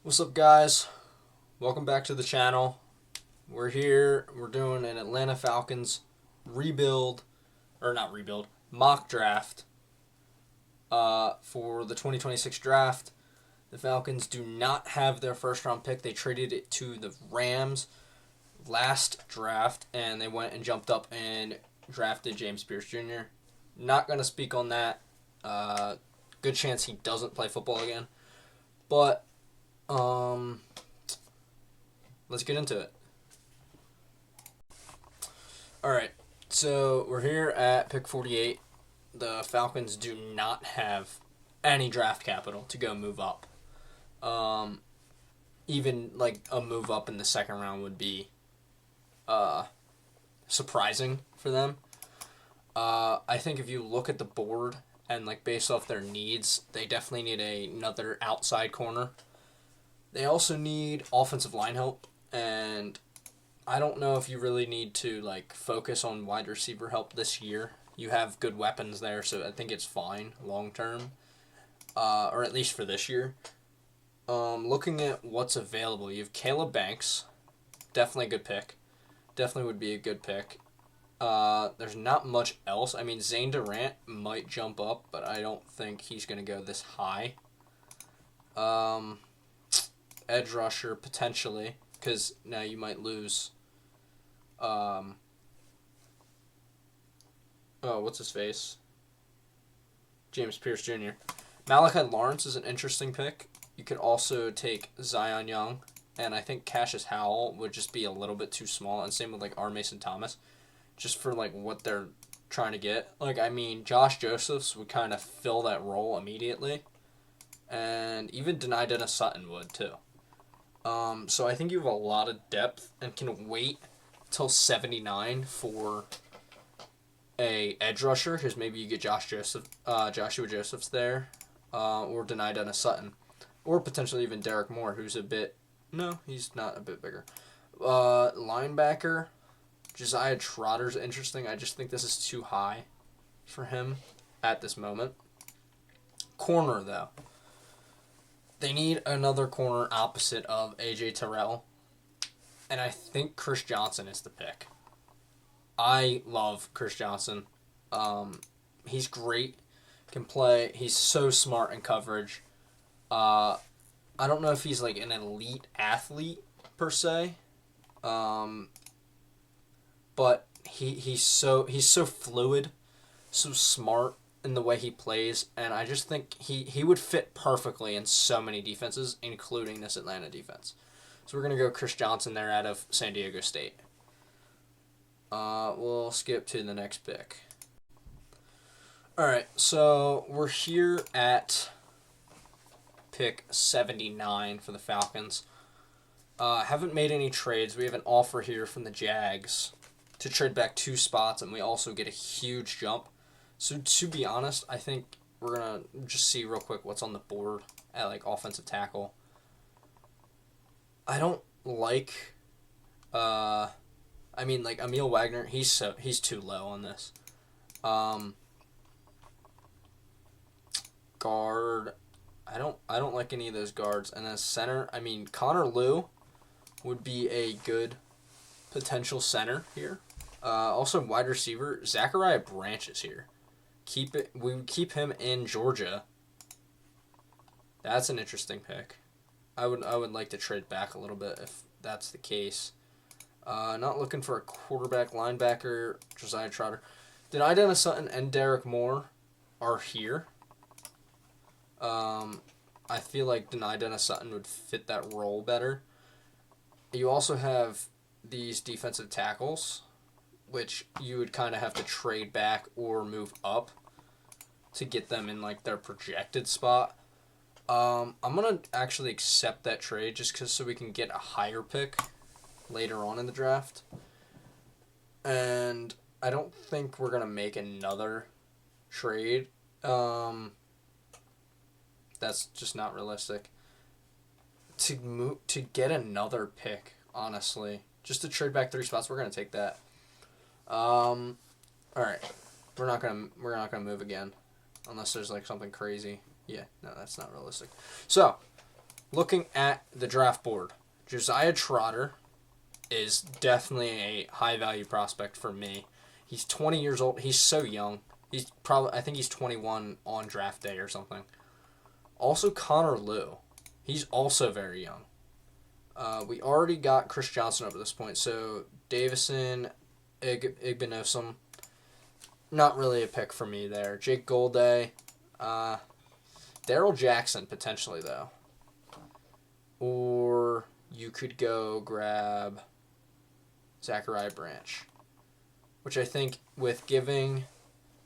What's up, guys? Welcome back to the channel. We're here. We're doing an Atlanta Falcons rebuild, or not rebuild, mock draft for the 2026 draft. The Falcons do not have their first round pick. They traded it to the Rams last draft, and they went and jumped up and drafted James Pierce Jr. Not going to speak on that. Good chance he doesn't play football again. But let's get into it. All right, so we're here at pick 48. The Falcons do not have any draft capital to go move up. Even like a move up in the second round would be surprising for them. I think if you look at the board and like based off their needs, they definitely need another outside corner. They also need offensive line help, and I don't know if you really need to like focus on wide receiver help this year. You have good weapons there, so I think it's fine long term, or at least for this year. Looking at what's available, you have Caleb Banks, definitely a good pick. Definitely would be a good pick. There's not much else. I mean, Zane Durant might jump up, but I don't think he's going to go this high. Edge rusher, potentially, because now you might lose. What's his face? James Pierce Jr. Malachi Lawrence is an interesting pick. You could also take Zion Young, and I think Cassius Howell would just be a little bit too small, and same with like R. Mason Thomas, just for like what they're trying to get. Like, I mean, Josh Josephs would kind of fill that role immediately, and even Denai Dennis Sutton would too. So I think you have a lot of depth and can wait till 79 for a edge rusher, because maybe you get Joshua Josephs there, or Denai Dennis Sutton, or potentially even Derek Moore, who's a bit. No, he's not a bit bigger. Linebacker, Josiah Trotter's interesting. I just think this is too high for him at this moment. Corner, though. They need another corner opposite of A.J. Terrell, and I think Chris Johnson is the pick. I love Chris Johnson. He's great, can play. He's so smart in coverage. I don't know if he's like an elite athlete per se, but he's so fluid, so smart in the way he plays, and I just think he would fit perfectly in so many defenses, including this Atlanta defense. So we're gonna go Chris Johnson there out of San Diego State. We'll skip to the next pick. All right, so we're here at pick 79 for the Falcons. Haven't made any trades. We have an offer here from the Jags to trade back 2 spots, and we also get a huge jump. So to be honest, I think we're going to just see real quick what's on the board at like offensive tackle. I don't like like Emil Wagner, he's too low on this. Guard, I don't like any of those guards. And then center, I mean Connor Liu would be a good potential center here. Also wide receiver, Zachariah Branch is here. We would keep him in Georgia. That's an interesting pick. I would like to trade back a little bit if that's the case. Not looking for a quarterback, linebacker, Josiah Trotter. Denai Dennis Sutton and Derek Moore are here. I feel like Denai Dennis Sutton would fit that role better. You also have these defensive tackles, which you would kind of have to trade back or move up to get them in like their projected spot. I'm gonna actually accept that trade just so we can get a higher pick later on in the draft. And I don't think we're gonna make another trade. That's just not realistic. To get another pick, honestly, just to trade back 3 spots, we're gonna take that. All right, we're not gonna move again, unless there's like something crazy. Yeah, no, that's not realistic. So looking at the draft board, Josiah Trotter is definitely a high value prospect for me. He's 20 years old. He's so young. I think he's 21 on draft day or something. Also, Connor Liu. He's also very young. We already got Chris Johnson up at this point, so Davison, Igbenogsom, not really a pick for me there. Jake Golday, Daryl Jackson potentially though. Or you could go grab Zachariah Branch, which I think with giving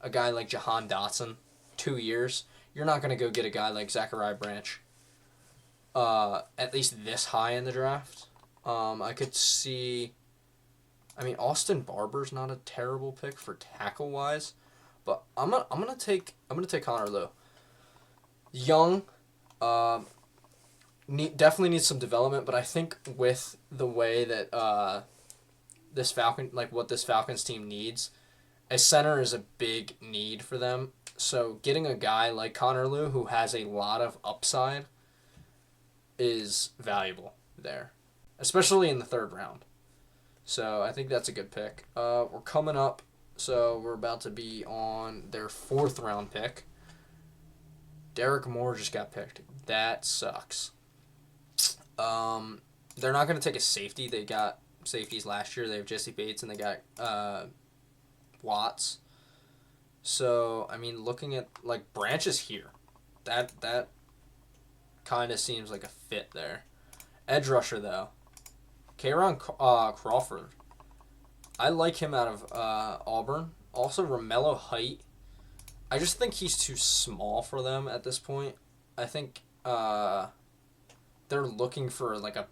a guy like Jahan Dotson 2 years, you're not going to go get a guy like Zachariah Branch at least this high in the draft. I could see... I mean, Austin Barber's not a terrible pick for tackle wise, but I'm gonna take Connor Liu. Young, definitely needs some development, but I think with the way that what this Falcons team needs, a center is a big need for them. So getting a guy like Connor Liu who has a lot of upside is valuable there, especially in the third round. So I think that's a good pick. We're coming up, so we're about to be on their 4th round pick. Derek Moore just got picked. That sucks. They're not going to take a safety. They got safeties last year. They have Jesse Bates and they got Watts. So, I mean, looking at, like, Branch is here. That kind of seems like a fit there. Edge rusher, though. K'Ron Crawford. I like him out of Auburn. Also, Romello Height. I just think he's too small for them at this point. I think they're looking for, like, a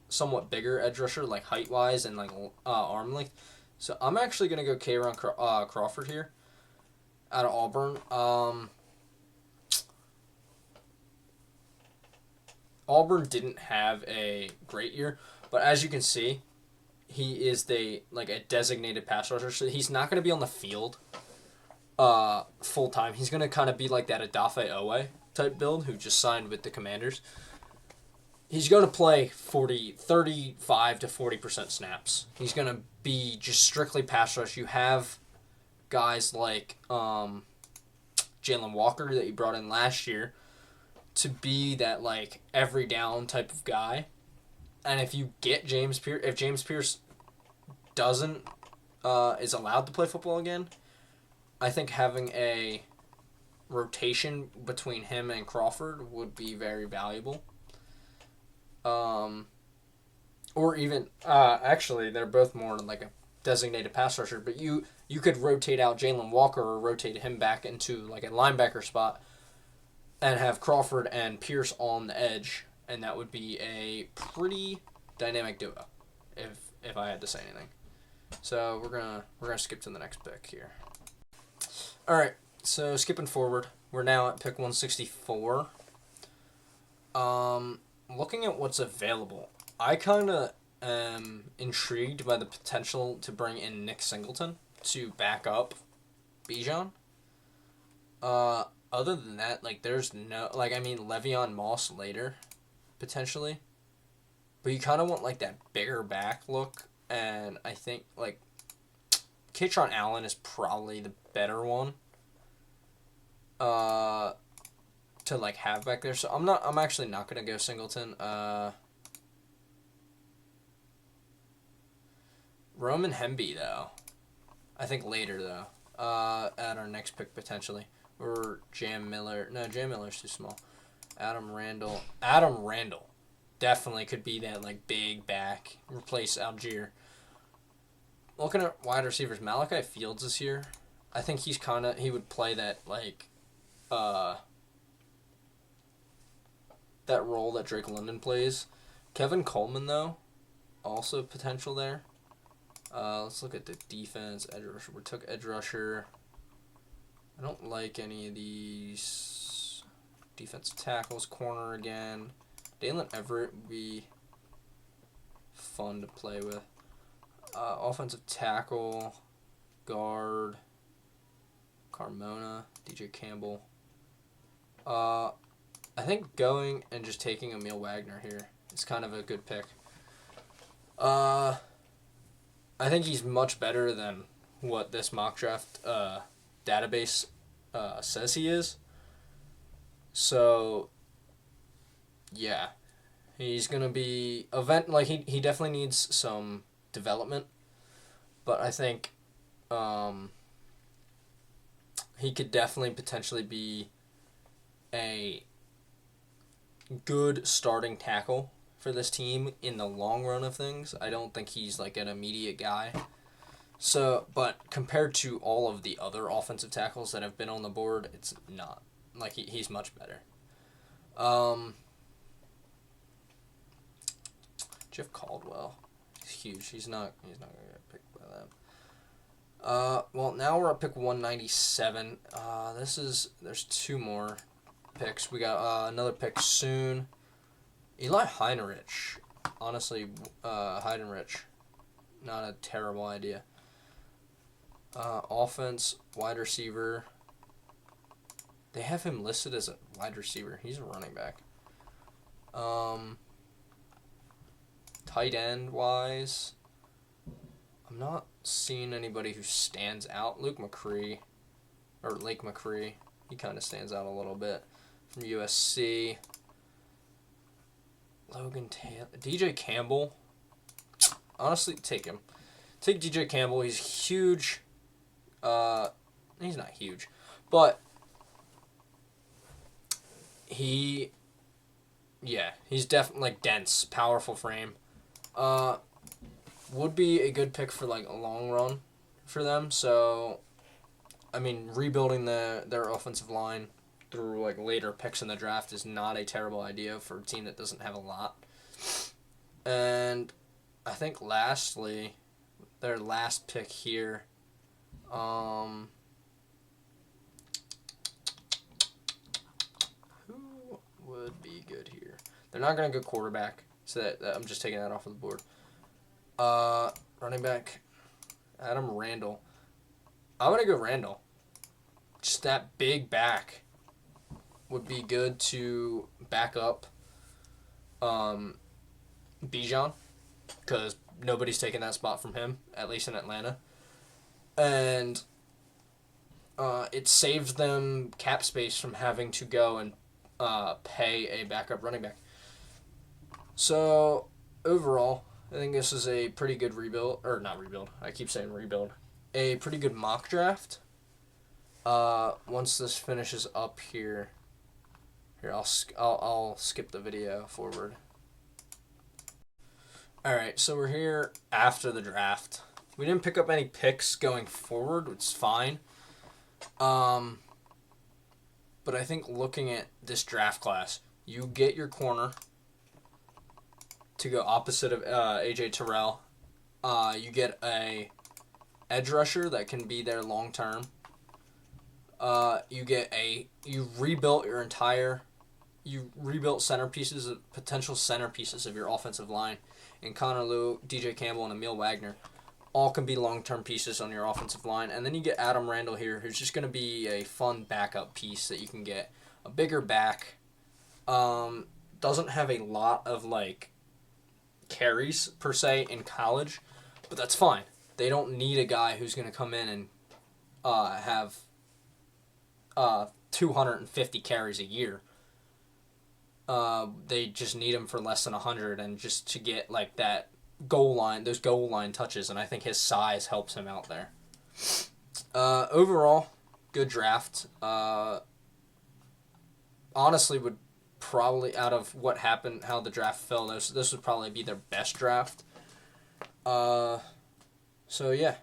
somewhat bigger edge rusher, like, height-wise and, like, arm length. So I'm actually going to go K'Ron Crawford here out of Auburn. Auburn didn't have a great year, but as you can see, he is a designated pass rusher, so he's not going to be on the field full time. He's going to kind of be like that Odafe Owe type build who just signed with the Commanders. He's going to play 35 to 40% snaps. He's going to be just strictly pass rush. You have guys like Jalen Walker that you brought in last year to be that, like, every down type of guy. And if you get James Pierce doesn't is allowed to play football again, I think having a rotation between him and Crawford would be very valuable. Or even actually they're both more like a designated pass rusher, but you could rotate out Jalen Walker or rotate him back into like a linebacker spot and have Crawford and Pierce on the edge, and that would be a pretty dynamic duo, if I had to say anything. So we're gonna skip to the next pick here. All right, so skipping forward, we're now at pick 164. Looking at what's available, I kind of am intrigued by the potential to bring in Nick Singleton to back up Bijan. Other than that, like, there's no... Like, I mean, Le'Veon Moss later, potentially. But you kind of want, like, that bigger back look. And I think, like, Katron Allen is probably the better one to, like, have back there. So I'm actually not going to go Singleton. Roman Hemby, though. I think later, though. At our next pick, potentially. Or Jam Miller. No, Jam Miller's too small. Adam Randall definitely could be that, like, big back. Replace Algier. Looking at wide receivers, Malachi Fields is here. I think he would play that, like, that role that Drake London plays. Kevin Coleman, though, also potential there. Let's look at the defense. Edge rusher. We took edge rusher. I don't like any of these defensive tackles. Corner again. Dalen Everett would be fun to play with. Offensive tackle. Guard. Carmona. DJ Campbell. I think going and just taking Emil Wagner here is kind of a good pick. I think he's much better than what this mock draft database says he is. So, yeah. He's going to be he definitely needs some development, but I think he could definitely potentially be a good starting tackle for this team in the long run of things. I don't think he's like an immediate guy. So, but compared to all of the other offensive tackles that have been on the board, it's not. Like, he's much better. Jeff Caldwell. He's huge. He's not going to get picked by them. Well, now we're at pick 197. There's two more picks. We got another pick soon. Eli Heinrich. Honestly, Heinrich. Not a terrible idea. Offense, wide receiver. They have him listed as a wide receiver. He's a running back. Tight end wise, I'm not seeing anybody who stands out. Lake McCree, he kind of stands out a little bit from USC. Logan Taylor, DJ Campbell. Honestly, take him. Take DJ Campbell. He's huge. He's not huge, but he's definitely like dense, powerful frame. Would be a good pick for like a long run for them. So, I mean, rebuilding their offensive line through like later picks in the draft is not a terrible idea for a team that doesn't have a lot. And I think lastly, their last pick here, who would be good here? They're not going to go quarterback, so that I'm just taking that off of the board. Running back, Adam Randall. I'm going to go Randall. Just that big back would be good to back up Bijan, because nobody's taking that spot from him, at least in Atlanta. And it saves them cap space from having to go and pay a backup running back. So, overall, I think this is a pretty good rebuild. Or, not rebuild. I keep saying rebuild. A pretty good mock draft. Once this finishes up here... Here, I'll skip the video forward. Alright, so we're here after the draft. We didn't pick up any picks going forward, which is fine. But I think looking at this draft class, you get your corner to go opposite of AJ Terrell. You get a edge rusher that can be there long term. You rebuilt potential centerpieces of your offensive line, and Connor Lew, DJ Campbell, and Emil Wagner all can be long-term pieces on your offensive line. And then you get Adam Randall here, who's just going to be a fun backup piece that you can get. A bigger back. Doesn't have a lot of, like, carries, per se, in college. But that's fine. They don't need a guy who's going to come in and have 250 carries a year. They just need him for less than 100 and just to get, like, those goal line touches, and I think his size helps him out there. Overall, good draft. Honestly, would probably, out of what happened, how the draft fell, this would probably be their best draft. So yeah.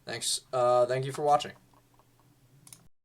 Thanks. Thank you for watching.